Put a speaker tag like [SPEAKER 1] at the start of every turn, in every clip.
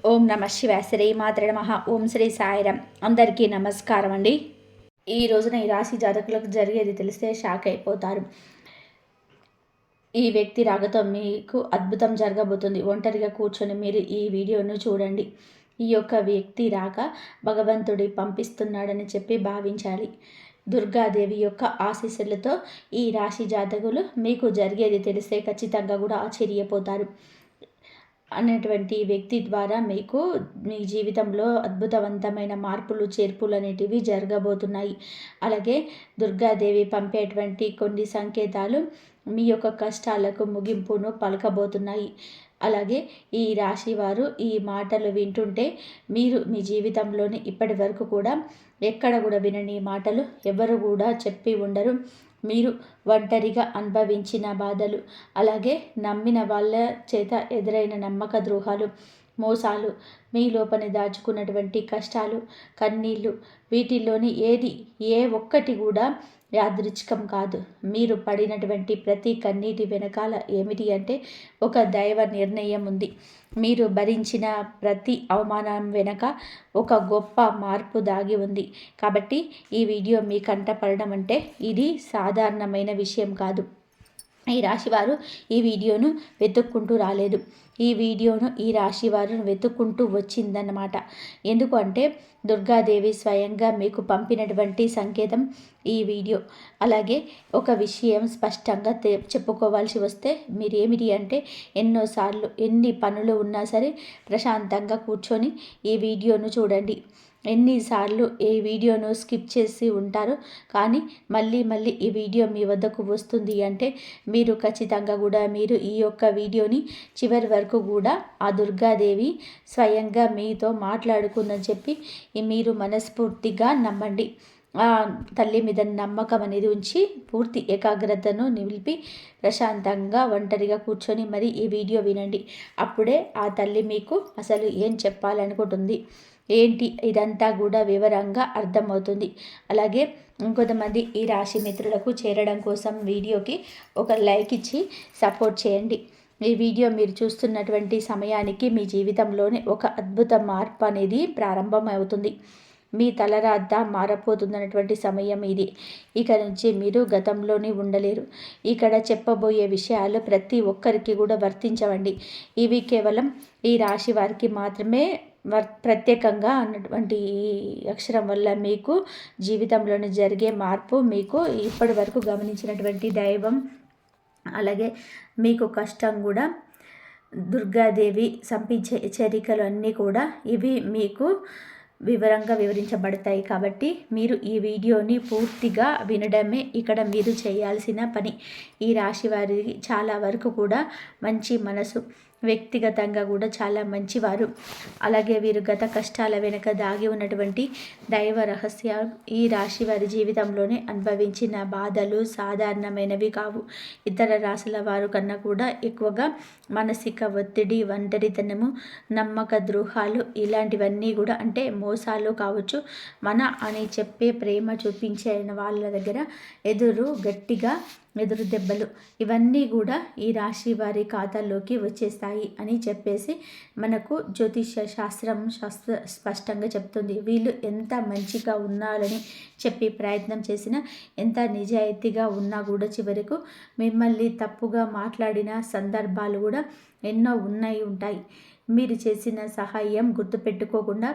[SPEAKER 1] ఓం నమ శివాయ శ్రీ మాత్రే నమః. ఓం శ్రీ సాయిరాం. అందరికీ నమస్కారం అండి. ఈ రోజున ఈ రాశి జాతకులకు జరిగేది తెలిస్తే షాక్ అయిపోతారు. ఈ వ్యక్తి రాకతో మీకు అద్భుతం జరగబోతుంది. ఒంటరిగా కూర్చొని మీరు ఈ వీడియోను చూడండి. ఈ యొక్క వ్యక్తి రాక భగవంతుడి పంపిస్తున్నాడని చెప్పి భావించాలి. దుర్గాదేవి యొక్క ఆశీస్సులతో ఈ రాశి జాతకులు మీకు జరిగేది తెలిస్తే ఖచ్చితంగా కూడా ఆశ్చర్యపోతారు. అనేటువంటి వ్యక్తి ద్వారా మీకు మీ జీవితంలో అద్భుతవంతమైన మార్పులు చేర్పులు అనేటివి జరగబోతున్నాయి. అలాగే దుర్గాదేవి పంపేటువంటి కొన్ని సంకేతాలు మీ యొక్క కష్టాలకు ముగింపును పలకబోతున్నాయి. అలాగే ఈ రాశి వారు ఈ మాటలు వింటుంటే మీరు మీ జీవితంలోని ఇప్పటి వరకు కూడా ఎక్కడ కూడా వినని మాటలు ఎవరు కూడా చెప్పి ఉండరు. మీరు ఒంటరిగా అనుభవించిన బాధలు, అలాగే నమ్మిన వాళ్ళ చేత ఎదురైన నమ్మక ద్రోహాలు, మోసాలు, మీ లోపల దాచుకున్నటువంటి కష్టాలు, కన్నీళ్ళు, వీటిల్లోని ఏ ఒక్కటి కూడా యాదృచ్ఛికం కాదు. మీరు పడినటువంటి ప్రతి కన్నీటి వెనకాల ఏమిటి అంటే ఒక దైవ నిర్ణయం ఉంది. మీరు భరించిన ప్రతి అవమానం వెనక ఒక గొప్ప మార్పు దాగి ఉంది. కాబట్టి ఈ వీడియో మీ కంట పడడం అంటే ఇది సాధారణమైన విషయం కాదు. ఈ రాశివారు ఈ వీడియోను వెతుక్కుంటూ రాలేదు. ఈ వీడియోను ఈ రాశివారు వెతుక్కుంటూ వచ్చిందన్నమాట. ఎందుకు అంటే దుర్గాదేవి స్వయంగా మీకు పంపినటువంటి సంకేతం ఈ వీడియో. అలాగే ఒక విషయం స్పష్టంగా చెప్పుకోవాల్సి వస్తే మీరు ఏమిటి అంటే ఎన్నోసార్లు ఎన్ని పనులు ఉన్నా సరే ప్రశాంతంగా కూర్చొని ఈ వీడియోను చూడండి. ఎన్నిసార్లు ఈ వీడియోను స్కిప్ చేసి ఉంటారు, కానీ మళ్ళీ ఈ వీడియో మీ వద్దకు వస్తుంది అంటే మీరు ఖచ్చితంగా కూడా మీరు ఈ యొక్క వీడియోని చివరి వరకు కూడా ఆ దుర్గాదేవి స్వయంగా మీతో మాట్లాడుకుందని చెప్పి మీరు మనస్ఫూర్తిగా నమ్మండి. ఆ తల్లి మీద నమ్మకం అనేది ఉంచి పూర్తి ఏకాగ్రతను నిలిపి ప్రశాంతంగా ఒంటరిగా కూర్చొని మరి ఈ వీడియో వినండి. అప్పుడే ఆ తల్లి మీకు అసలు ఏం చెప్పాలనుకుంటుంది ఏంటి ఇదంతా కూడా వివరంగా అర్థమవుతుంది. అలాగే ఇంకొంతమంది ఈ రాశి మిత్రులకు చేరడం కోసం వీడియోకి ఒక లైక్ ఇచ్చి సపోర్ట్ చేయండి. ఈ వీడియో మీరు చూస్తున్నటువంటి సమయానికి మీ జీవితంలోనే ఒక అద్భుత మార్పు అనేది ప్రారంభం అవుతుంది. మీ తలరాత మారపోతుందన్నటువంటి సమయం ఇది. ఇక నుంచి మీరు గతంలోనే ఉండలేరు. ఇక్కడ చెప్పబోయే విషయాలు ప్రతి ఒక్కరికి కూడా వర్తించవండి. ఇవి కేవలం ఈ రాశి వారికి మాత్రమే ప్రత్యేకంగా అన్నటువంటి ఈ అక్షరం వల్ల మీకు జీవితంలోని జరిగే మార్పు, మీకు ఇప్పటి వరకు గమనించినటువంటి దైవం, అలాగే మీకు కష్టం కూడా దుర్గాదేవి సంపించే హెచ్చరికలు అన్నీ కూడా ఇవి మీకు వివరంగా వివరించబడతాయి. కాబట్టి మీరు ఈ వీడియోని పూర్తిగా వినడమే ఇక్కడ మీరు చేయాల్సిన పని. ఈ రాశి వారికి చాలా వరకు కూడా మంచి మనసు, వ్యక్తిగతంగా కూడా చాలా మంచివారు. అలాగే వీరు గత కష్టాల వెనుక దాగి ఉన్నటువంటి దైవ రహస్యాలు ఈ రాశి వారి జీవితంలోనే అనుభవించిన బాధలు సాధారణమైనవి కావు. ఇతర రాశుల వారు కన్నా కూడా ఎక్కువగా మానసిక ఒత్తిడి, ఒంటరితనము, నమ్మక ద్రోహాలు ఇలాంటివన్నీ కూడా అంటే మోసాలు కావచ్చు, మన అని చెప్పే ప్రేమ చూపించే వాళ్ళ దగ్గర గట్టిగా ఎదురు దెబ్బలు ఇవన్నీ కూడా ఈ రాశి వారి ఖాతాల్లోకి వచ్చేస్తాయి అని చెప్పేసి మనకు జ్యోతిష శాస్త్రం స్పష్టంగా చెప్తుంది. వీళ్ళు ఎంత మంచిగా ఉన్నారని చెప్పి ప్రయత్నం చేసినా, ఎంత నిజాయితీగా ఉన్నా కూడా చివరకు మిమ్మల్ని తప్పుగా మాట్లాడిన సందర్భాలు కూడా ఎన్నో ఉంటాయి. మీరు చేసిన సహాయం గుర్తుపెట్టుకోకుండా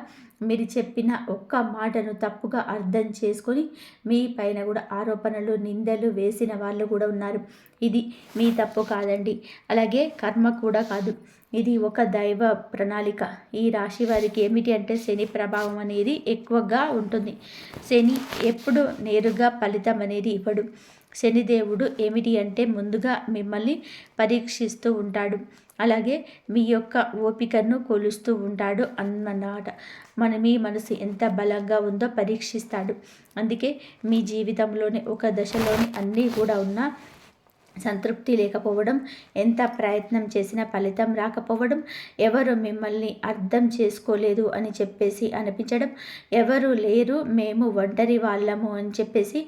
[SPEAKER 1] మీరు చెప్పిన ఒక్క మాటను తప్పుగా అర్థం చేసుకొని మీ పైన కూడా ఆరోపణలు, నిందలు వేసిన వాళ్ళు కూడా ఉన్నారు. ఇది మీ తప్పు కాదండి, అలాగే కర్మ కూడా కాదు. ఇది ఒక దైవ ప్రణాళిక. ఈ రాశి వారికి ఏమిటి అంటే శని ప్రభావం అనేది ఎక్కువగా ఉంటుంది. శని ఎప్పుడు నేరుగా ఫలితం అనేది ఇవ్వడు. శనిదేవుడు ఏమిటి అంటే ముందుగా మిమ్మల్ని పరీక్షిస్తూ ఉంటాడు. అలాగే మీ యొక్క ఓపికను కొలుస్తూ ఉంటాడు అన్నమాట. మీ మనసు ఎంత బలంగా ఉందో పరీక్షిస్తాడు. అందుకే మీ జీవితంలోని ఒక దశలోని అన్నీ కూడా ఉన్నా సంతృప్తి లేకపోవడం, ఎంత ప్రయత్నం చేసినా ఫలితం రాకపోవడం, ఎవరు మిమ్మల్ని అర్థం చేసుకోలేదు అని చెప్పేసి అనిపించడం, ఎవరు లేరు మేము ఒంటరి వాళ్ళము అని చెప్పేసి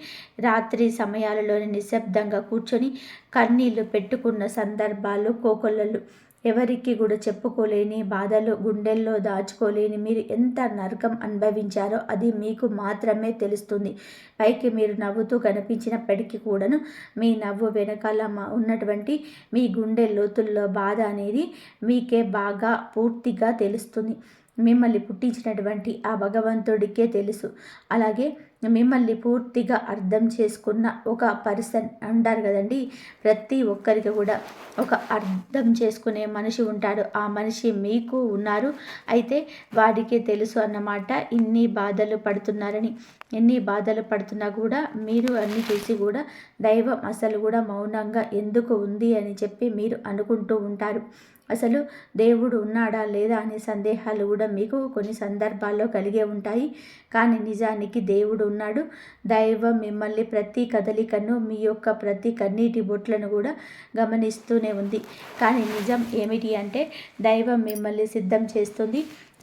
[SPEAKER 1] రాత్రి సమయాలలోని నిశ్శబ్దంగా కూర్చొని కన్నీళ్లు పెట్టుకున్న సందర్భాలు కోకొల్లలు ఎవరికి కూడా చెప్పుకోలేని బాధలు, గుండెల్లో దాచుకోలేని మీరు ఎంత నరకం అనుభవించారో అది మీకు మాత్రమే తెలుస్తుంది. పైకి మీరు నవ్వుతూ కనిపించినప్పటికీ కూడాను మీ నవ్వు వెనకాల ఉన్నటువంటి మీ గుండె లోతుల్లో బాధ అనేది మీకే బాగా పూర్తిగా తెలుస్తుంది. మిమ్మల్ని పుట్టించినటువంటి ఆ భగవంతుడికే తెలుసు. అలాగే మిమ్మల్ని పూర్తిగా అర్థం చేసుకున్న ఒక పర్సన్ అంటారు కదండి, ప్రతి ఒక్కరికి కూడా ఒక అర్థం చేసుకునే మనిషి ఉంటాడు. ఆ మనిషి మీకు ఉన్నారు. అయితే వాడికే తెలుసు అన్నమాట ఇన్ని బాధలు పడుతున్నారని. ఎన్ని బాధలు పడుతున్నా కూడా మీరు అన్ని చూసి కూడా దైవం అసలు కూడా మౌనంగా ఎందుకు ఉంది అని చెప్పి మీరు అనుకుంటూ ఉంటారు. అసలు దేవుడు ఉన్నాడా లేదా అనే సందేహాలు కూడా మీకు కొన్ని సందర్భాల్లో కలిగే ఉంటాయి. కానీ నిజానికి దేవుడు ఉన్నాడు. దైవం మిమ్మల్ని ప్రతి కదలికను, మీ యొక్క ప్రతి కన్నీటి బొట్లను కూడా గమనిస్తూనే ఉంది. కానీ నిజం ఏమిటి అంటే దైవం మిమ్మల్ని సిద్ధం చేస్తుంది.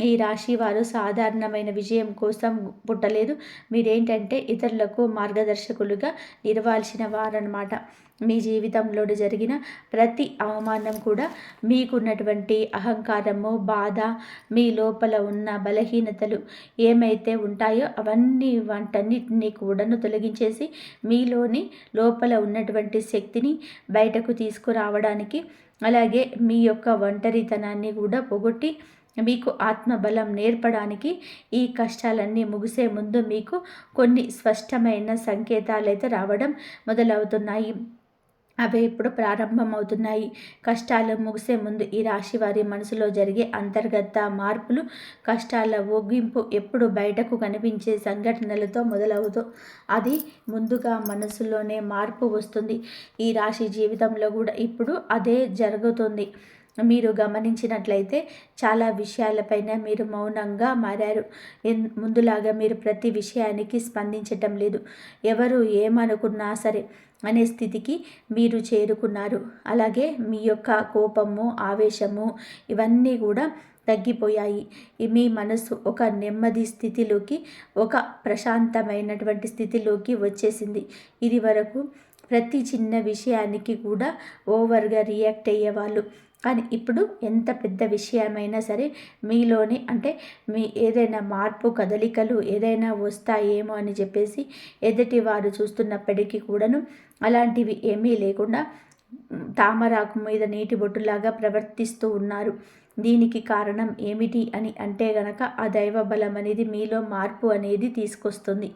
[SPEAKER 1] ఈ రాశి వారు సాధారణమైన విజయం కోసం పుట్టలేదు. మీరేంటంటే ఇతరులకు మార్గదర్శకులుగా నిలవాల్సిన వారన్నమాట. మీ జీవితంలో జరిగిన ప్రతి అవమానం కూడా మీకున్నటువంటి అహంకారము, బాధ, మీ లోపల ఉన్న బలహీనతలు ఏమైతే ఉంటాయో అవన్నీ వాటన్నిటినీ కూడాను తొలగించేసి మీలోని లోపల ఉన్నటువంటి శక్తిని బయటకు తీసుకురావడానికి, అలాగే మీ యొక్క ఒంటరితనాన్ని కూడా పోగొట్టి మీకు ఆత్మబలం నేర్పడానికి ఈ కష్టాలన్నీ ముగిసే ముందు మీకు కొన్ని స్పష్టమైన సంకేతాలు అయితే రావడం మొదలవుతున్నాయి. అవి ఇప్పుడు ప్రారంభమవుతున్నాయి. కష్టాలు ముగిసే ముందు ఈ రాశి వారి మనసులో జరిగే అంతర్గత మార్పులు, కష్టాల ఊగింపు ఎప్పుడు బయటకు కనిపించే సంఘటనలతో మొదలవుతూ అది ముందుగా మనసులోనే మార్పు వస్తుంది. ఈ రాశి జీవితంలో కూడా ఇప్పుడు అదే జరుగుతుంది. మీరు గమనించినట్లయితే చాలా విషయాలపైన మీరు మౌనంగా మారారు. ముందులాగా మీరు ప్రతి విషయానికి స్పందించటం లేదు. ఎవరు ఏమనుకున్నా సరే అనే స్థితికి మీరు చేరుకున్నారు. అలాగే మీ యొక్క కోపము, ఆవేశము ఇవన్నీ కూడా తగ్గిపోయాయి. మీ మనసు ఒక నెమ్మది స్థితిలోకి, ఒక ప్రశాంతమైనటువంటి స్థితిలోకి వచ్చేసింది. ఇది వరకు ప్రతి చిన్న విషయానికి కూడా ఓవర్గా రియాక్ట్ అయ్యేవాళ్ళు. కానీ ఇప్పుడు ఎంత పెద్ద విషయమైనా సరే మీలోని అంటే మీ ఏదైనా మార్పు, కదలికలు ఏదైనా వస్తాయేమో అని చెప్పేసి ఎదుటి వారు చూస్తున్నప్పటికీ కూడాను అలాంటివి ఏమీ లేకుండా తామరాకు మీద నీటి బొట్టులాగా ప్రవర్తిస్తూ ఉన్నారు. దీనికి కారణం ఏమిటి అని అంటే గనక ఆ దైవ బలం అనేది మీలో మార్పు అనేది తీసుకొస్తుంది.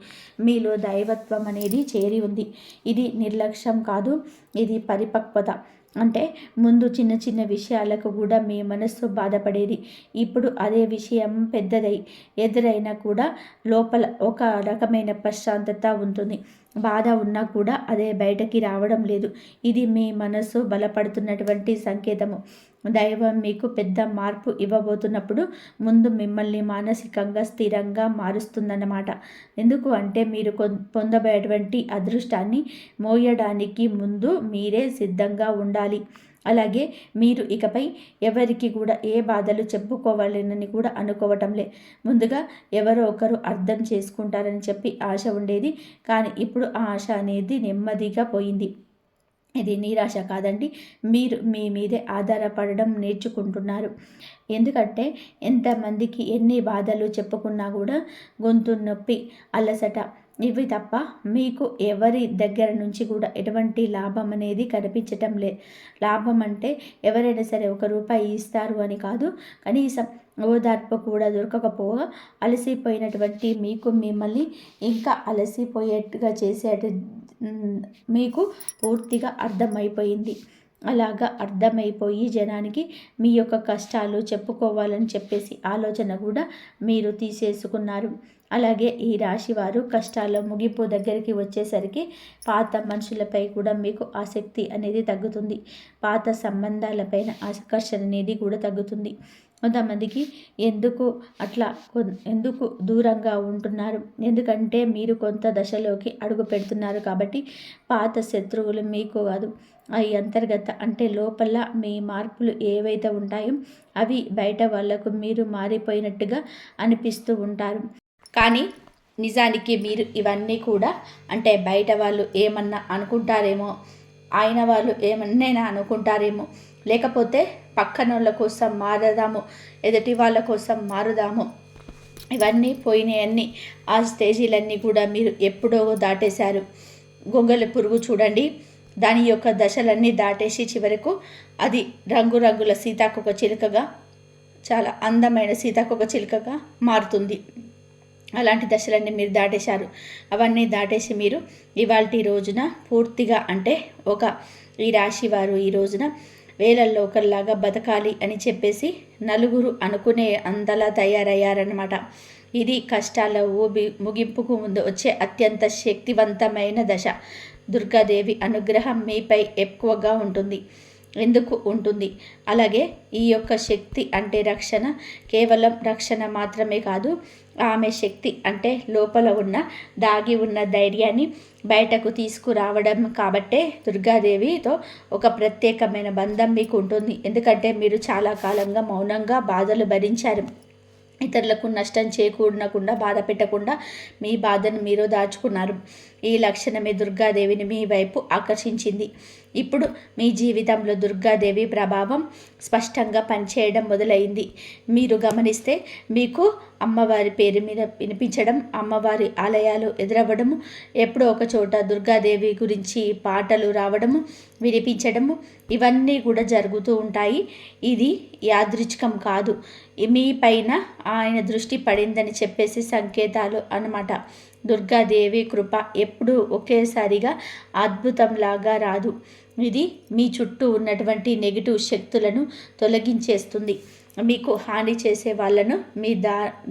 [SPEAKER 1] మీలో దైవత్వం అనేది చేరి ఉంది. ఇది నిర్లక్ష్యం కాదు, ఇది పరిపక్వత. అంటే ముందు చిన్న చిన్న విషయాలకు కూడా మీ మనస్సు బాధపడేది. ఇప్పుడు అదే విషయం పెద్దదై ఎదురైనా కూడా లోపల ఒక రకమైన ప్రశాంతత ఉంటుంది. బాధ ఉన్నా కూడా అదే బయటకి రావడం లేదు. ఇది మీ మనస్సు బలపడుతున్నటువంటి సంకేతము. దైవం మీకు పెద్ద మార్పు ఇవ్వబోతున్నప్పుడు ముందు మిమ్మల్ని మానసికంగా స్థిరంగా మారుస్తుందన్నమాట. ఎందుకు అంటే మీరు పొందబోయేటువంటి అదృష్టాన్ని మోయడానికి ముందు మీరే సిద్ధంగా ఉండాలి. అలాగే మీరు ఇకపై ఎవరికి కూడా ఏ బాధలు చెప్పుకోవాలని కూడా అనుకోవటంలే. ముందుగా ఎవరో ఒకరు అర్థం చేసుకుంటారని చెప్పి ఆశ ఉండేది. కానీ ఇప్పుడు ఆ ఆశ అనేది నెమ్మదిగా పోయింది. ఇది నిరాశ కాదండి, మీరు మీ మీదే ఆధారపడడం నేర్చుకుంటున్నారు. ఎందుకంటే ఎంతమందికి ఎన్ని బాధలు చెప్పుకున్నా కూడా గొంతు నొప్పి, అలసట ఇవి తప్ప మీకు ఎవరి దగ్గర నుంచి కూడా ఎటువంటి లాభం అనేది కనిపించటం లేదు. లాభం అంటే ఎవరైనా సరే ₹1 ఇస్తారు అని కాదు, కనీసం ఓదార్పు కూడా దొరకకపోగా అలసిపోయినటువంటి మీకు మిమ్మల్ని ఇంకా అలసిపోయేట్టుగా చేసేట మీకు పూర్తిగా అర్థమైపోయింది. అలాగా అర్థమైపోయి జనానికి మీ యొక్క కష్టాలు చెప్పుకోవాలని చెప్పేసి ఆలోచన కూడా మీరు తీసేసుకున్నారు. అలాగే ఈ రాశి వారు కష్టాల ముగింపు దగ్గరికి వచ్చేసరికి పాత మనుషులపై కూడా మీకు ఆసక్తి అనేది తగ్గుతుంది. పాత సంబంధాలపైన ఆకర్షణ అనేది కూడా తగ్గుతుంది. కొంతమందికి ఎందుకు దూరంగా ఉంటున్నారు? ఎందుకంటే మీరు కొంత దశలోకి అడుగు పెడుతున్నారు కాబట్టి పాత శత్రువులు మీకు కాదు, అవి అంతర్గత అంటే లోపల మీ మార్పులు ఏవైతే ఉంటాయో అవి బయట వాళ్ళకు మీరు మారిపోయినట్టుగా అనిపిస్తూ ఉంటారు. కానీ నిజానికి మీరు ఇవన్నీ కూడా అంటే బయట వాళ్ళు ఏమన్నా అనుకుంటారేమో, ఆయన వాళ్ళు ఏమన్నైనా అనుకుంటారేమో, లేకపోతే పక్కనోళ్ళ కోసం మారదాము, ఎదుటి వాళ్ళ కోసం మారుదాము, ఇవన్నీ పోయినాయన్నీ ఆ స్టేజీలన్నీ కూడా మీరు ఎప్పుడో దాటేశారు. గొంగళి పురుగు చూడండి, దాని యొక్క దశలన్నీ దాటేసి చివరకు అది రంగురంగుల సీతాకొక చిలుకగా, చాలా అందమైన సీతాకొక చిలుకగా మారుతుంది. అలాంటి దశలన్నీ మీరు దాటేశారు. అవన్నీ దాటేసి మీరు ఇవాల్టి రోజున పూర్తిగా అంటే ఈ రాశి వారు ఈ రోజున వేలల్లో ఒకరిలాగా బతకాలి అని చెప్పేసి నలుగురు అనుకునే అంతలా తయారయ్యారన్నమాట. ఇది కష్టాల ముగింపుకు ముందు వచ్చే అత్యంత శక్తివంతమైన దశ. దుర్గాదేవి అనుగ్రహం మీపై ఎక్కువగా ఉంటుంది. ఎందుకు ఉంటుంది? అలాగే ఈ యొక్క శక్తి అంటే రక్షణ, కేవలం రక్షణ మాత్రమే కాదు, ఆమె శక్తి అంటే లోపల ఉన్న దాగి ఉన్న ధైర్యాన్ని బయటకు తీసుకురావడం. కాబట్టే దుర్గాదేవితో ఒక ప్రత్యేకమైన బంధం మీకు ఉంటుంది. ఎందుకంటే మీరు చాలా కాలంగా మౌనంగా బాధలు భరించారు. ఇతరులకు నష్టం చేకూడకుండా, బాధ పెట్టకుండా మీ బాధను మీరు దాచుకున్నారు. ఈ లక్షణమే దుర్గాదేవిని మీ వైపు ఆకర్షించింది. ఇప్పుడు మీ జీవితంలో దుర్గాదేవి ప్రభావం స్పష్టంగా పనిచేయడం మొదలైంది. మీరు గమనిస్తే మీకు అమ్మవారి పేరు మీద వినిపించడం, అమ్మవారి ఆలయాలు ఎదురవ్వడము, ఎప్పుడో ఒక చోట దుర్గాదేవి గురించి పాటలు రావడము, వినిపించడము, ఇవన్నీ కూడా జరుగుతూ ఉంటాయి. ఇది యాదృచ్ఛికం కాదు, మీ పైన ఆయన దృష్టి పడిందని చెప్పేసి సంకేతాలు అన్నమాట. దుర్గాదేవి కృప ఎప్పుడూ ఒకేసారిగా అద్భుతంలాగా రాదు. ఇది మీ చుట్టూ ఉన్నటువంటి నెగిటివ్ శక్తులను తొలగించేస్తుంది. మీకు హాని చేసే వాళ్ళను మీ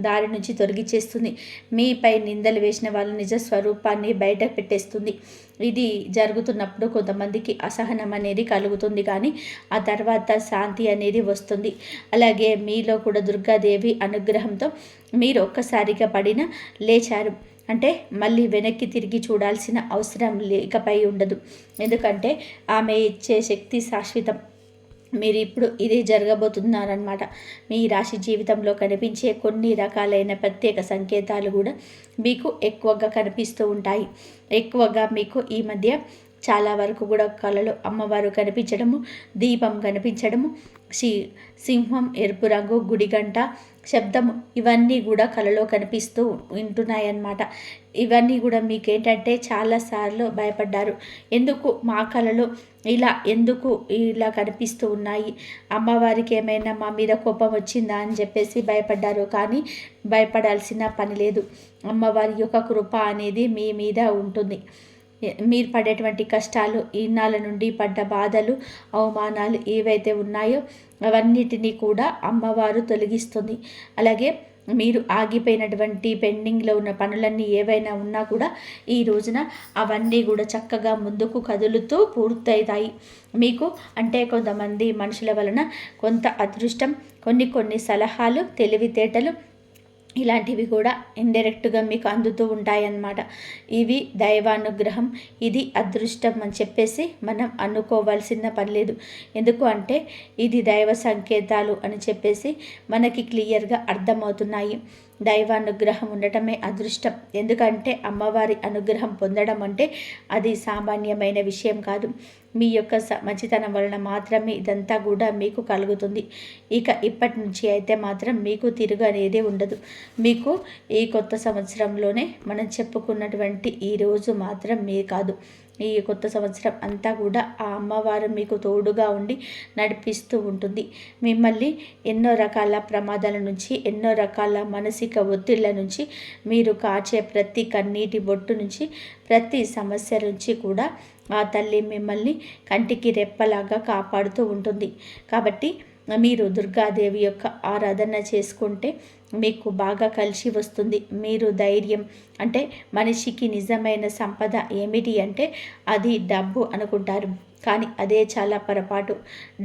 [SPEAKER 1] దారి నుంచి తొలగించేస్తుంది. మీపై నిందలు వేసిన వాళ్ళ నిజ స్వరూపాన్ని బయట పెట్టేస్తుంది. ఇది జరుగుతున్నప్పుడు కొంతమందికి అసహనం అనేది కలుగుతుంది, కానీ ఆ తర్వాత శాంతి అనేది వస్తుంది. అలాగే మీలో కూడా దుర్గాదేవి అనుగ్రహంతో మీరు ఒక్కసారిగా పడిన లేచారు అంటే మళ్ళీ వెనక్కి తిరిగి చూడాల్సిన అవసరం లేకపై ఉండదు. ఎందుకంటే ఆమె ఇచ్చే శక్తి శాశ్వతం. మీరు ఇప్పుడు ఇదే జరగబోతున్నారనమాట. మీ రాశి జీవితంలో కనిపించే కొన్ని రకాలైన ప్రత్యేక సంకేతాలు కూడా మీకు ఎక్కువగా కనిపిస్తూ ఉంటాయి. ఎక్కువగా మీకు ఈ మధ్య చాలా వరకు కూడా కళలో అమ్మవారు కనిపించడము, దీపం కనిపించడము, సింహం, ఎరుపు రంగు, గుడిగంట శబ్దము, ఇవన్నీ కూడా కళలో కనిపిస్తూ వింటున్నాయన్నమాట. ఇవన్నీ కూడా మీకేంటంటే చాలాసార్లు భయపడ్డారు. ఎందుకు మా కళలో ఎందుకు ఇలా కనిపిస్తూ ఉన్నాయి, అమ్మవారికి ఏమైనా మా మీద కోపం వచ్చిందా అని చెప్పేసి భయపడ్డారు. కానీ భయపడాల్సిన పని లేదు. అమ్మవారి యొక్క కృప అనేది మీ మీద ఉంటుంది. మీరు పడేటువంటి కష్టాలు, ఇన్నాళ్ళ నుండి పడ్డ బాధలు, అవమానాలు ఏవైతే ఉన్నాయో అవన్నిటినీ కూడా అమ్మవారు తొలగిస్తుంది. అలాగే మీరు ఆగిపోయినటువంటి పెండింగ్లో ఉన్న పనులన్నీ ఏవైనా ఉన్నా కూడా ఈ రోజున అవన్నీ కూడా చక్కగా ముందుకు కదులుతూ పూర్తవుతాయి. మీకు అంటే కొంతమంది మనుషుల వలన కొంత అదృష్టం, కొన్ని సలహాలు, తెలివితేటలు, ఇలాంటివి కూడా ఇండైరెక్ట్గా మీకు అందుతూ ఉంటాయన్నమాట. ఇవి దైవానుగ్రహం, ఇది అదృష్టం అని చెప్పేసి మనం అనుకోవాల్సిన పని లేదు. ఎందుకు అంటే ఇది దైవ సంకేతాలు అని చెప్పేసి మనకి క్లియర్గా అర్థమవుతున్నాయి. దైవానుగ్రహం ఉండటమే అదృష్టం. ఎందుకంటే అమ్మవారి అనుగ్రహం పొందడం అంటే అది సామాన్యమైన విషయం కాదు. మీ యొక్క మంచితనం వలన మాత్రమే ఇదంతా కూడా మీకు కలుగుతుంది. ఇప్పటి నుంచి అయితే మాత్రం మీకు తిరుగు అనేది ఉండదు. మీకు ఈ కొత్త సంవత్సరంలోనే మనం చెప్పుకున్నటువంటి ఈ రోజు మాత్రం మీ కాదు, ఈ కొత్త సంవత్సరం అంతా కూడా ఆ అమ్మవారు మీకు తోడుగా ఉండి నడిపిస్తూ ఉంటుంది. మిమ్మల్ని ఎన్నో రకాల ప్రమాదాల నుంచి, ఎన్నో రకాల మానసిక ఒత్తిళ్ల నుంచి, మీరు కాచే ప్రతి కన్నీటి బొట్టు నుంచి, ప్రతి సమస్య నుంచి కూడా ఆ తల్లి మిమ్మల్ని కంటికి రెప్పలాగా కాపాడుతూ ఉంటుంది. కాబట్టి మీరు దుర్గాదేవి యొక్క ఆరాధన చేసుకుంటే మీకు బాగా కలిసి వస్తుంది. మీరు ధైర్యం అంటే మనిషికి నిజమైన సంపద ఏమిటి అంటే అది డబ్బు అనుకుంటారు, కానీ అదే చాలా పొరపాటు.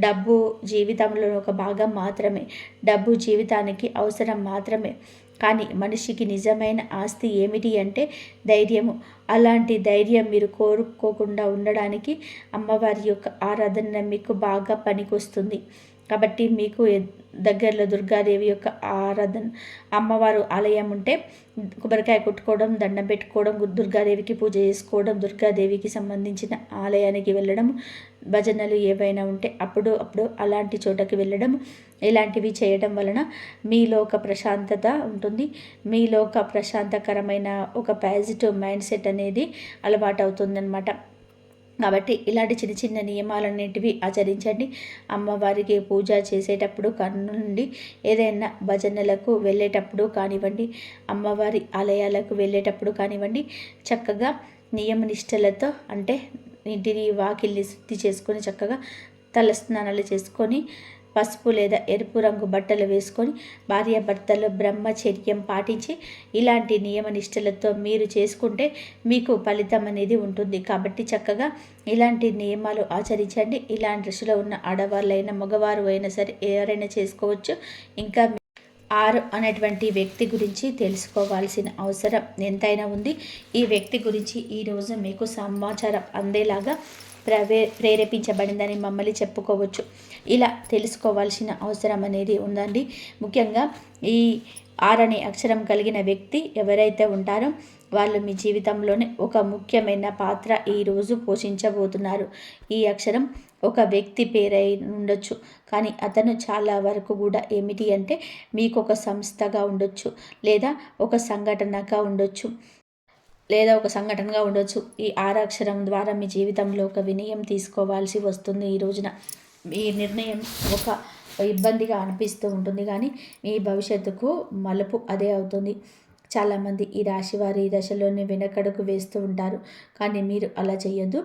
[SPEAKER 1] డబ్బు జీవితంలో ఒక భాగం మాత్రమే, డబ్బు జీవితానికి అవసరం మాత్రమే. కానీ మనిషికి నిజమైన ఆస్తి ఏమిటి అంటే ధైర్యము. అలాంటి ధైర్యం మీరు కోరుకోకుండా ఉండడానికి అమ్మవారి యొక్క ఆరాధన మీకు బాగా పనికొస్తుంది. కాబట్టి మీకు దగ్గరలో దుర్గాదేవి యొక్క ఆరాధన అమ్మవారు ఆలయం ఉంటే కొబ్బరికాయ కొట్టుకోవడం, దండం పెట్టుకోవడం, దుర్గాదేవికి పూజ చేసుకోవడం, దుర్గాదేవికి సంబంధించిన ఆలయానికి వెళ్ళడం, భజనలు ఏవైనా ఉంటే అప్పుడు అలాంటి చోటకి వెళ్ళడం, ఇలాంటివి చేయడం వలన మీలో ఒక ప్రశాంతత ఉంటుంది. మీలో ఒక ప్రశాంతకరమైన ఒక పాజిటివ్ మైండ్ సెట్ అనేది అలవాటు అవుతుందన్నమాట. కాబట్టి ఇలాంటి చిన్న చిన్న నియమాలన్నింటివి ఆచరించండి. అమ్మవారికి పూజ చేసేటప్పుడు కన్ను నుండి ఏదైనా భజనలకు వెళ్ళేటప్పుడు కానివ్వండి, అమ్మవారి ఆలయాలకు వెళ్ళేటప్పుడు కానివ్వండి, చక్కగా నియమనిష్టలతో అంటే ఇంటిని వాకిల్ని శుద్ధి చేసుకొని చక్కగా తలస్నానాలు చేసుకొని పసుపు లేదా ఎరుపు రంగు బట్టలు వేసుకొని భార్యాభర్తలు బ్రహ్మచర్యం పాటించి ఇలాంటి నియమనిష్టలతో మీరు చేసుకుంటే మీకు ఫలితం అనేది ఉంటుంది. కాబట్టి చక్కగా ఇలాంటి నియమాలు ఆచరించండి. ఇలాంటి దృష్టిలో ఉన్న ఆడవాళ్ళైనా మగవారు అయినా సరే ఎవరైనా చేసుకోవచ్చు. ఇంకా 6 అనేటువంటి వ్యక్తి గురించి తెలుసుకోవాల్సిన అవసరం ఎంతైనా ఉంది. ఈ వ్యక్తి గురించి ఈరోజు మీకు సమాచారం అందేలాగా ప్రేరేపించబడిందని మమ్మల్ని చెప్పుకోవచ్చు. ఇలా తెలుసుకోవాల్సిన అవసరం అనేది ఉందండి. ముఖ్యంగా ఈ 6 అనే అక్షరం కలిగిన వ్యక్తి ఎవరైతే ఉంటారో వాళ్ళు మీ జీవితంలోనే ఒక ముఖ్యమైన పాత్ర ఈరోజు పోషించబోతున్నారు. ఈ అక్షరం ఒక వ్యక్తి పేరై ఉండొచ్చు, కానీ అతను చాలా వరకు కూడా ఏమిటి అంటే మీకు ఒక సంస్థగా ఉండొచ్చు, లేదా ఒక సంఘటనగా ఉండొచ్చు, ఈ 6 అక్షరం ద్వారా మీ జీవితంలో ఒక వినయం తీసుకోవాల్సి వస్తుంది. ఈ రోజున ఈ నిర్ణయం ఒక ఇబ్బందిగా అనిపిస్తూ ఉంటుంది, కానీ మీ భవిష్యత్తుకు మలుపు అదే అవుతుంది. చాలామంది ఈ రాశి వారి ఈ దశలోనే వెనకడుగు వేస్తూ ఉంటారు, కానీ మీరు అలా చేయొద్దు.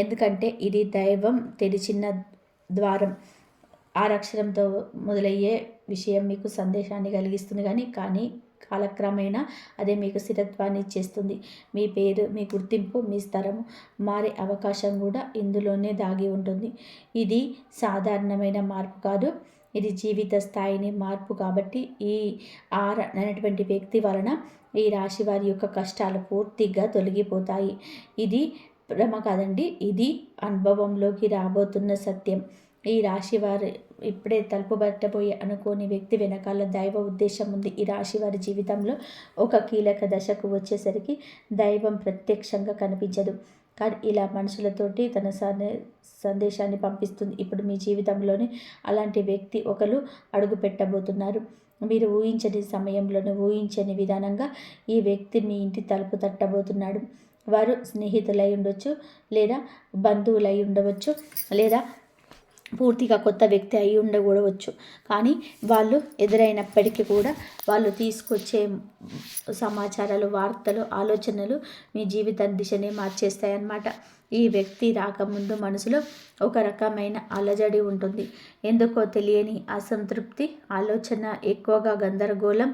[SPEAKER 1] ఎందుకంటే ఇది దైవం తెరిచిన ద్వారం. 6 అక్షరంతో మొదలయ్యే విషయం మీకు సందేశాన్ని కలిగిస్తుంది, కానీ కాలక్రమేణా అదే మీకు స్థిరత్వాన్ని ఇచ్చేస్తుంది. మీ పేరు, మీ గుర్తింపు, మీ స్థరము మారే అవకాశం కూడా ఇందులోనే దాగి ఉంటుంది. ఇది సాధారణమైన మార్పు కాదు, ఇది జీవిత స్థాయిని మార్పు. కాబట్టి ఈ 6 అనేటువంటి వ్యక్తి వలన ఈ రాశి వారి యొక్క కష్టాలు పూర్తిగా తొలగిపోతాయి. ఇది భ్రమ కాదండి, ఇది అనుభవంలోకి రాబోతున్న సత్యం. ఈ రాశి వారు ఇప్పుడే తలుపు పట్టబోయే అనుకోని వ్యక్తి వెనకాల దైవ ఉద్దేశం ఉంది. ఈ రాశి వారి జీవితంలో ఒక కీలక దశకు వచ్చేసరికి దైవం ప్రత్యక్షంగా కనిపించదు, కానీ ఇలా మనుషులతోటి తన సందేశాన్ని పంపిస్తుంది. ఇప్పుడు మీ జీవితంలోనే అలాంటి వ్యక్తి ఒకరు అడుగు పెట్టబోతున్నారు. మీరు ఊహించని సమయంలోనే ఊహించని విధానంగా ఈ వ్యక్తి మీ ఇంటి తలుపు తట్టబోతున్నాడు. వారు స్నేహితులై ఉండవచ్చు, లేదా బంధువులై ఉండవచ్చు, లేదా పూర్తిగా కొత్త వ్యక్తి అయి ఉండకూడవచ్చు. కానీ వాళ్ళు ఎదురైనప్పటికీ కూడా వాళ్ళు తీసుకొచ్చే సమాచారాలు, వార్తలు, ఆలోచనలు మీ జీవిత దిశనే మార్చేస్తాయన్నమాట. ఈ వ్యక్తి రాకముందు మనసులో ఒక రకమైన అలజడి ఉంటుంది. ఎందుకో తెలియని అసంతృప్తి, ఆలోచన ఎక్కువగా గందరగోళం.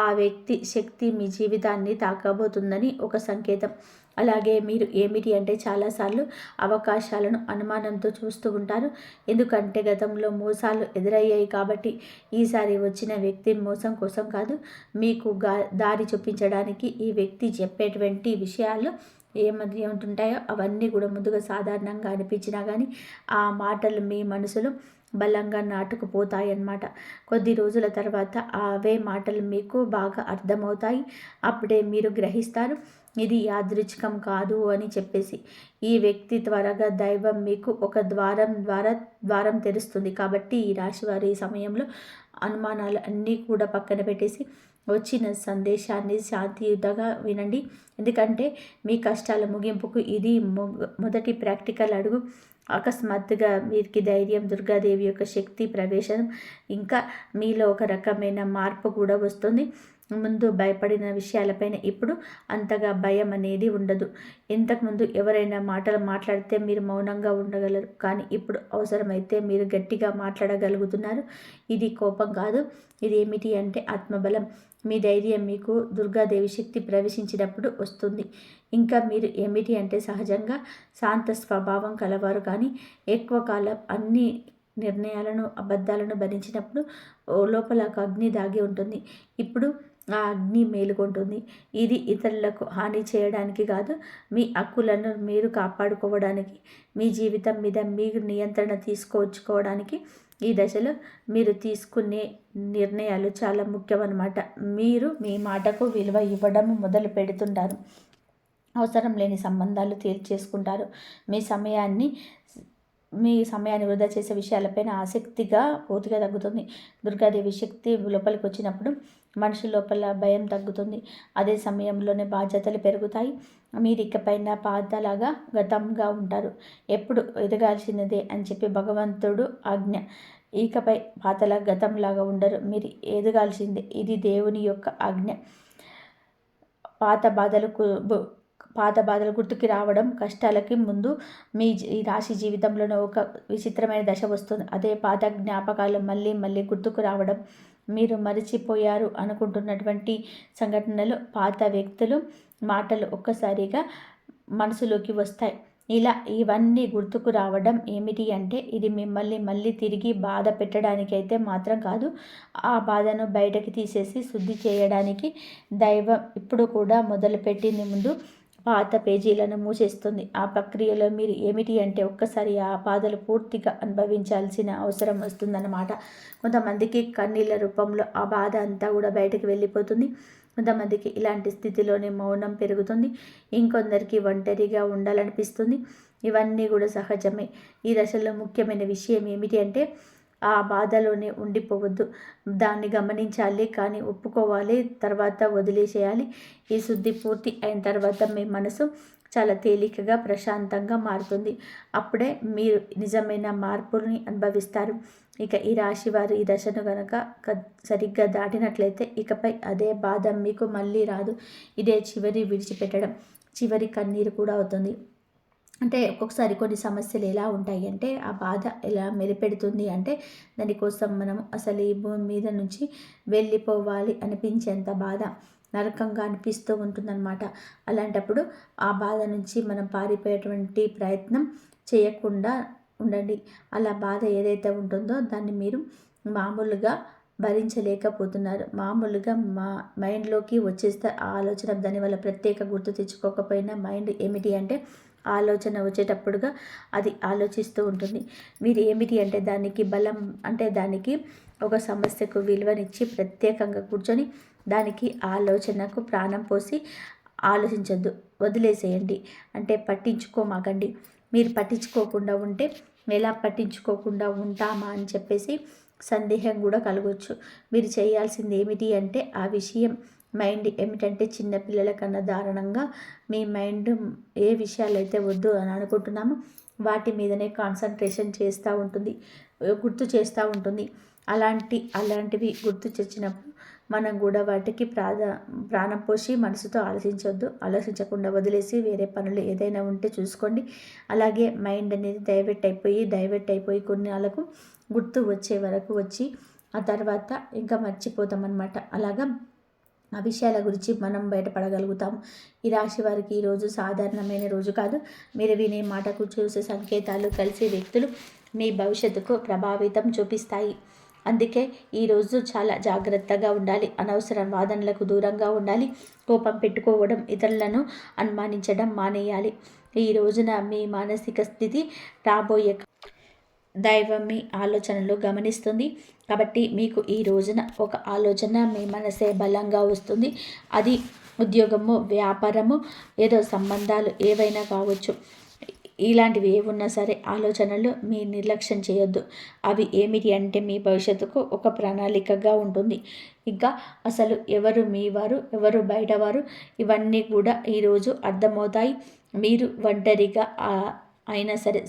[SPEAKER 1] ఆ వ్యక్తి శక్తి మీ జీవితాన్ని తాకబోతుందని ఒక సంకేతం. అలాగే మీరు ఏమిటి అంటే చాలాసార్లు అవకాశాలను అనుమానంతో చూస్తూ ఉంటారు. ఎందుకంటే గతంలో మోసాలు ఎదురయ్యాయి కాబట్టి. ఈసారి వచ్చిన వ్యక్తి మోసం కోసం కాదు, మీకు దారి చూపించడానికి ఈ వ్యక్తి చెప్పేటువంటి విషయాలు ఏముంటుంటాయో అవన్నీ కూడా ముందుగా సాధారణంగా అనిపించినా కానీ ఆ మాటలు మీ మనసులో బలంగా నాటుకుపోతాయన్నమాట. కొద్ది రోజుల తర్వాత అవే మాటలు మీకు బాగా అర్థమవుతాయి. అప్పుడే మీరు గ్రహిస్తారు ఇది యాదృచ్ఛికం కాదు అని చెప్పేసి. ఈ వ్యక్తి త్వరగా దైవం మీకు ఒక ద్వారం తెరుస్తుంది. కాబట్టి ఈ రాశి వారి సమయంలో అనుమానాలు అన్నీ కూడా పక్కన పెట్టేసి వచ్చిన సందేశాన్ని శాంతియుతంగా వినండి. ఎందుకంటే మీ కష్టాల ముగింపుకు ఇది మొదటి ప్రాక్టికల్ అడుగు. అకస్మాత్తుగా వీరికి ధైర్యం, దుర్గాదేవి యొక్క శక్తి ప్రవేశం, ఇంకా మీలో ఒక రకమైన మార్పు కూడా వస్తుంది. ముందు భయపడిన విషయాలపైన ఇప్పుడు అంతగా భయం అనేది ఉండదు. ఇంతకుముందు ఎవరైనా మాటలు మాట్లాడితే మీరు మౌనంగా ఉండగలరు, కానీ ఇప్పుడు అవసరమైతే మీరు గట్టిగా మాట్లాడగలుగుతున్నారు. ఇది కోపం కాదు, ఇది ఏమిటి అంటే ఆత్మబలం. మీ ధైర్యం మీకు దుర్గాదేవి శక్తి ప్రవేశించినప్పుడు వస్తుంది. ఇంకా మీరు ఏమిటి అంటే సహజంగా శాంత స్వభావం కలవారు, కానీ ఎక్కువ కాలం అన్ని నిర్ణయాలను, అబద్ధాలను భరించినప్పుడు లోపల ఒక అగ్ని దాగి ఉంటుంది. ఇప్పుడు ఆ అగ్ని మేలుకుంటుంది. ఇది ఇతరులకు హాని చేయడానికి కాదు, మీ హక్కులను మీరు కాపాడుకోవడానికి, మీ జీవితం మీద మీరు నియంత్రణ తీసుకొచ్చుకోవడానికి ఈ దశలో మీరు తీసుకునే నిర్ణయాలు చాలా ముఖ్యమన్నమాట. మీరు మీ మాటకు విలువ ఇవ్వడం మొదలు పెడుతుంటారు. అవసరం లేని సంబంధాలు చేసుకుంటారు. మీ సమయాన్ని వృధా చేసే విషయాలపైన ఆసక్తిగా పూర్తిగా తగ్గుతుంది. దుర్గాదేవి శక్తి లోపలికి వచ్చినప్పుడు మనిషి లోపల భయం తగ్గుతుంది. అదే సమయంలోనే బాధ్యతలు పెరుగుతాయి. మీరు ఇకపైన పాతలాగా గతంగా ఉంటారు. ఎప్పుడు ఎదగాల్సినదే అని చెప్పి భగవంతుడు ఆజ్ఞ. ఇకపై పాతలా గతంలాగా ఉండరు. మీరు ఎదగాల్సిందే. ఇది దేవుని యొక్క ఆజ్ఞ. పాత బాధలు గుర్తుకి రావడం, కష్టాలకి ముందు ఈ రాశి జీవితంలోనే ఒక విచిత్రమైన దశ వస్తుంది. అదే పాత జ్ఞాపకాలు మళ్ళీ మళ్ళీ గుర్తుకు రావడం, మీరు మరిచిపోయారు అనుకుంటున్నటువంటి సంఘటనలు, పాత వ్యక్తులు, మాటలు ఒక్కసారిగా మనసులోకి వస్తాయి. ఇలా ఇవన్నీ గుర్తుకు రావడం ఏమిటి అంటే, ఇది మిమ్మల్ని మళ్ళీ తిరిగి బాధ పెట్టడానికైతే మాత్రం కాదు. ఆ బాధను బయటకి తీసేసి శుద్ధి చేయడానికి దైవం ఇప్పుడు కూడా మొదలుపెట్టింది ముందు పాత పేజీలను మూసేస్తుంది. ఆ ప్రక్రియలో మీరు ఏమిటి అంటే ఒక్కసారి ఆ బాధలు పూర్తిగా అనుభవించాల్సిన అవసరం వస్తుందన్నమాట. కొంతమందికి కన్నీళ్ళ రూపంలో ఆ బాధ అంతా కూడా బయటకు వెళ్ళిపోతుంది. కొంతమందికి ఇలాంటి స్థితిలోనే మౌనం పెరుగుతుంది. ఇంకొందరికి ఒంటరిగా ఉండాలనిపిస్తుంది. ఇవన్నీ కూడా సహజమే. ఈ దశలో ముఖ్యమైన విషయం ఏమిటి అంటే, ఆ బాధలోనే ఉండిపోవద్దు. దాన్ని గమనించాలి, కానీ ఒప్పుకోవాలి, తర్వాత వదిలేసేయాలి. ఈ శుద్ధి పూర్తి అయిన తర్వాత మీ మనసు చాలా తేలికగా ప్రశాంతంగా మారుతుంది. అప్పుడే మీరు నిజమైన మార్పుని అనుభవిస్తారు. ఇక ఈ రాశి వారు ఈ దశను కనుక సరిగ్గా దాటినట్లయితే ఇకపై అదే బాధ మీకు మళ్ళీ రాదు. ఇదే చివరి విడిచిపెట్టడం, చివరి కన్నీరు కూడా అవుతుంది. అంటే ఒక్కొక్కసారి కొన్ని సమస్యలు ఎలా ఉంటాయి అంటే, ఆ బాధ ఎలా మెలిపెడుతుంది అంటే, దానికోసం మనం అసలు ఈ భూమి మీద నుంచి వెళ్ళిపోవాలి అనిపించేంత బాధ, నరకంగా అనిపిస్తూ ఉంటుందన్నమాట. అలాంటప్పుడు ఆ బాధ నుంచి మనం పారిపోయేటువంటి ప్రయత్నం చేయకుండా ఉండండి. అలా బాధ ఏదైతే ఉంటుందో దాన్ని మీరు మామూలుగా భరించలేకపోతున్నారు. మామూలుగా మైండ్లోకి వచ్చేస్తే ఆ ఆలోచన, దానివల్ల ప్రత్యేక గుర్తు తెచ్చుకోకపోయినా మైండ్ ఏమిటి అంటే ఆలోచన వచ్చేటప్పుడుగా అది ఆలోచిస్తూ ఉంటుంది. మీరు ఏమిటి అంటే దానికి బలం, అంటే దానికి ఒక సమస్యకు విలువనిచ్చి ప్రత్యేకంగా కూర్చొని దానికి ఆలోచనకు ప్రాణం పోసి ఆలోచించద్దు, వదిలేసేయండి. అంటే పట్టించుకోమాకండి. మీరు పట్టించుకోకుండా ఉంటే ఎలా పట్టించుకోకుండా ఉంటామా అని చెప్పేసి సందేహం కూడా కలగవచ్చు. మీరు చేయాల్సింది ఏమిటి అంటే, ఆ విషయం మైండ్ ఏమిటంటే చిన్నపిల్లల కన్నా దారుణంగా మీ మైండ్ ఏ విషయాలు అయితే వద్దు అని అనుకుంటున్నామో వాటి మీదనే కాన్సన్ట్రేషన్ చేస్తూ ఉంటుంది, గుర్తు చేస్తూ ఉంటుంది. అలాంటివి గుర్తు తెచ్చినప్పుడు మనం కూడా వాటికి ప్రాణం పోసి మనసుతో ఆలోచించకుండా వదిలేసి వేరే పనులు ఏదైనా ఉంటే చూసుకోండి. అలాగే మైండ్ అనేది డైవర్ట్ అయిపోయి కొన్నాళ్ళకు గుర్తు వచ్చే వరకు వచ్చి ఆ తర్వాత ఇంకా మర్చిపోతామన్నమాట. అలాగా ఆ విషయాల గురించి మనం బయటపడగలుగుతాం. ఈ రాశి వారికి ఈరోజు సాధారణమైన రోజు కాదు. మీరు వినే మాటకు చూసే సంకేతాలు కలిసే వ్యక్తులు మీ భవిష్యత్తుకు ప్రభావితం చూపిస్తాయి. అందుకే ఈరోజు చాలా జాగ్రత్తగా ఉండాలి. అనవసర వాదనలకు దూరంగా ఉండాలి. కోపం పెట్టుకోవడం, ఇతరులను అనుమానించడం మానేయాలి. ఈ రోజున మీ మానసిక స్థితి రాబోయే దైవం మీ ఆలోచనలు గమనిస్తుంది. కాబట్టి మీకు ఈ రోజున ఒక ఆలోచన మీ మనసే బలంగా వస్తుంది. అది ఉద్యోగము, వ్యాపారము, ఏదో సంబంధాలు ఏవైనా కావచ్చు. ఇలాంటివి ఏమున్నా సరే ఆలోచనలు మీ నిర్లక్ష్యం చేయొద్దు. అవి ఏమిటి అంటే మీ భవిష్యత్తుకు ఒక ప్రణాళికగా ఉంటుంది. ఇంకా అసలు ఎవరు మీ వారు, ఎవరు బయటవారు, ఇవన్నీ కూడా ఈరోజు అర్థమవుతాయి. మీరు ఒంటరిగా అయినా సరే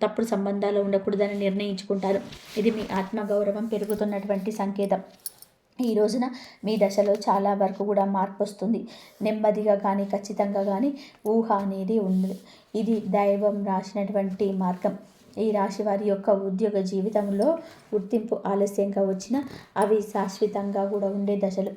[SPEAKER 1] తప్పుడు సంబంధాలు ఉండకూడదని నిర్ణయించుకుంటారు. ఇది మీ ఆత్మగౌరవం పెరుగుతున్నటువంటి సంకేతం. ఈ రోజున మీ దశలో చాలా వరకు కూడా మార్పు వస్తుంది. నెమ్మదిగా కానీ ఖచ్చితంగా కానీ ఊహ అనేది ఉండదు. ఇది దైవం రాసినటువంటి మార్గం. ఈ రాశి వారి యొక్క ఉద్యోగ జీవితంలో గుర్తింపు ఆలస్యంగా వచ్చినా అవి శాశ్వతంగా కూడా ఉండే దశలు.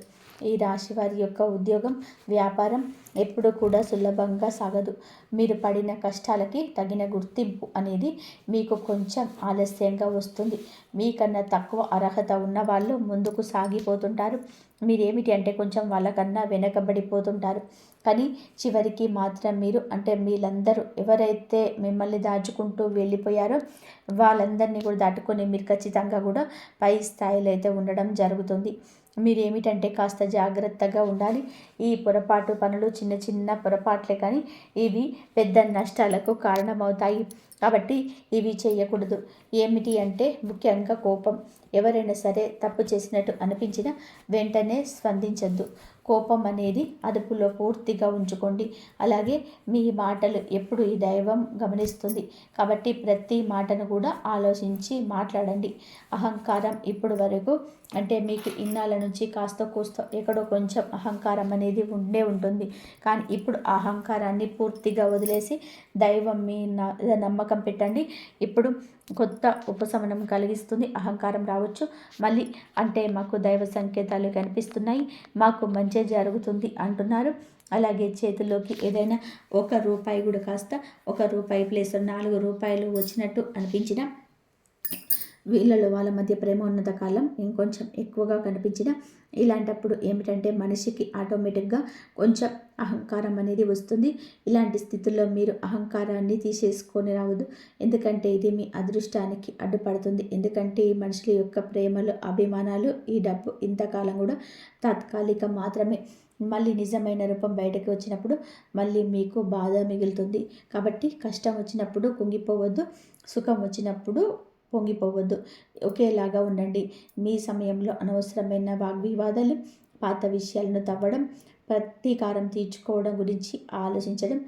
[SPEAKER 1] ఈ రాశి వారి యొక్క ఉద్యోగం, వ్యాపారం ఎప్పుడూ కూడా సులభంగా సాగదు. మీరు పడిన కష్టాలకి తగిన గుర్తింపు అనేది మీకు కొంచెం ఆలస్యంగా వస్తుంది. మీకన్నా తక్కువ అర్హత ఉన్న వాళ్ళు ముందుకు సాగిపోతుంటారు. మీరేమిటి అంటే కొంచెం వాళ్ళకన్నా వెనకబడిపోతుంటారు. కానీ చివరికి మాత్రం మీరు అంటే వీళ్ళందరూ ఎవరైతే మిమ్మల్ని దాచుకుంటూ వెళ్ళిపోయారో వాళ్ళందరినీ కూడా దాటుకొని మీరు ఖచ్చితంగా కూడా పై స్థాయిలో అయితే ఉండడం జరుగుతుంది. మీరేమిటంటే కాస్త జాగ్రత్తగా ఉండాలి. ఈ పొరపాటు పనులు చిన్న చిన్న పొరపాట్లే కానీ ఇవి పెద్ద నష్టాలకు కారణమవుతాయి. కాబట్టి ఇవి చేయకూడదు. ఏమిటి అంటే ముఖ్యంగా కోపం. ఎవరైనా సరే తప్పు చేసినట్టు అనిపించినా వెంటనే స్పందించద్దు. కోపం అనేది అదుపులో పూర్తిగా ఉంచుకోండి. అలాగే మీ మాటలు ఎప్పుడు ఈ దైవం గమనిస్తుంది. కాబట్టి ప్రతి మాటను కూడా ఆలోచించి మాట్లాడండి. అహంకారం ఇప్పుడు వరకు అంటే మీకు ఇన్నాళ్ళ నుంచి కాస్త కూస్త ఎక్కడో కొంచెం అహంకారం అనేది ఉండే ఉంటుంది. కానీ ఇప్పుడు ఆ అహంకారాన్ని పూర్తిగా వదిలేసి దైవం మీ నమ్మకం పెట్టండి. ఇప్పుడు కొత్త ఉపశమనం కలిగిస్తుంది. అహంకారం రావచ్చు మళ్ళీ అంటే మాకు దైవ సంకేతాలు కనిపిస్తున్నాయి, మాకు మంచి జరుగుతుంది అంటున్నారు. అలాగే చేతిలోకి ఏదైనా ₹1 కూడా కాస్త ₹1 ప్లేస్ 4 రూపాయలు వచ్చినట్టు అనిపించిన వీళ్ళలో వాళ్ళ మధ్య ప్రేమ ఉన్నత కాలం ఇంకొంచెం ఎక్కువగా కనిపించిన ఇలాంటప్పుడు ఏమిటంటే మనిషికి ఆటోమేటిక్గా కొంచెం అహంకారం అనేది వస్తుంది. ఇలాంటి స్థితుల్లో మీరు అహంకారాన్ని తీసేసుకొని రావద్దు. ఎందుకంటే ఇది మీ అదృష్టానికి అడ్డుపడుతుంది. ఎందుకంటే ఈ మనుషుల యొక్క ప్రేమలు, అభిమానాలు, ఈ డబ్బు ఇంతకాలం కూడా తాత్కాలికం మాత్రమే. మళ్ళీ నిజమైన రూపం బయటకు వచ్చినప్పుడు మళ్ళీ మీకు బాధ మిగులుతుంది. కాబట్టి కష్టం వచ్చినప్పుడు కుంగిపోవద్దు, సుఖం వచ్చినప్పుడు పొంగిపోవద్దు. ఒకేలాగా ఉండండి. మీ సమయంలో అనవసరమైన వాగ్వివాదాలు, పాత విషయాలను తవ్వడం, ప్రతీకారం తీర్చుకోవడం గురించి ఆలోచించడం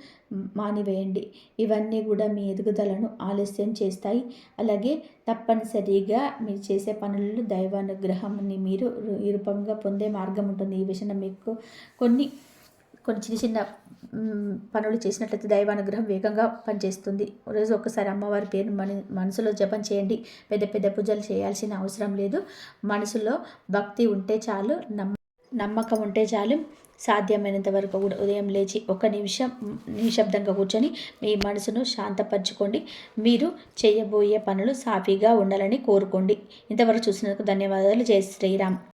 [SPEAKER 1] మానివేయండి. ఇవన్నీ కూడా మీ ఎదుగుదలను ఆలస్యం చేస్తాయి. అలాగే తప్పనిసరిగా మీరు చేసే పనులలో దైవానుగ్రహాన్ని మీరు రూపంగా పొందే మార్గం ఉంటుంది. ఈ విషయంలో మీకు కొన్ని చిన్న చిన్న పనులు చేసినట్లయితే దైవానుగ్రహం వేగంగా పనిచేస్తుంది. రోజు ఒక్కసారి అమ్మవారి పేరు మనసులో జపం చేయండి. పెద్ద పెద్ద పూజలు చేయాల్సిన అవసరం లేదు. మనసులో భక్తి ఉంటే చాలు, నమ్మకం ఉంటే చాలు. సాధ్యమైనంత వరకు కూడా ఉదయం లేచి 1 నిమిషం నిశ్శబ్దంగా కూర్చొని మీ మనసును శాంతపరచుకోండి. మీరు చేయబోయే పనులు సాఫీగా ఉండాలని కోరుకోండి. ఇంతవరకు చూసినందుకు ధన్యవాదాలు. జై శ్రీరామ్.